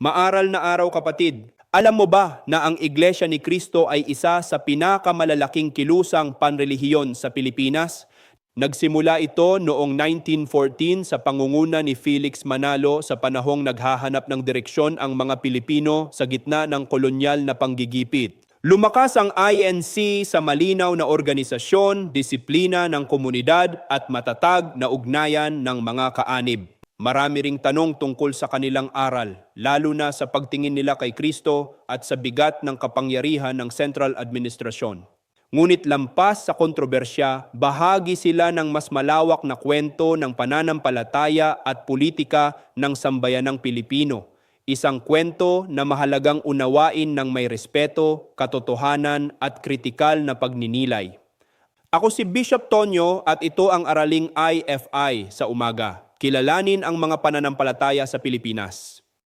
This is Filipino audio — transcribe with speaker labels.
Speaker 1: Maaral na araw kapatid, alam mo ba na ang Iglesia ni Cristo ay isa sa pinakamalalaking kilusang panrelihiyon sa Pilipinas? Nagsimula ito noong 1914 sa pangunguna ni Felix Manalo sa panahong naghahanap ng direksyon ang mga Pilipino sa gitna ng kolonyal na panggigipit. Lumakas ang INC sa malinaw na organisasyon, disiplina ng komunidad at matatag na ugnayan ng mga kaanib. Marami ring tanong tungkol sa kanilang aral, lalo na sa pagtingin nila kay Kristo at sa bigat ng kapangyarihan ng Central Administrasyon. Ngunit lampas sa kontrobersya, bahagi sila ng mas malawak na kwento ng pananampalataya at politika ng sambayanang Pilipino. Isang kwento na mahalagang unawain ng may respeto, katotohanan at kritikal na pagninilay. Ako si Bishop Tonyo at ito ang Araling IFI sa umaga. Kilalanin ang mga pananampalataya sa Pilipinas.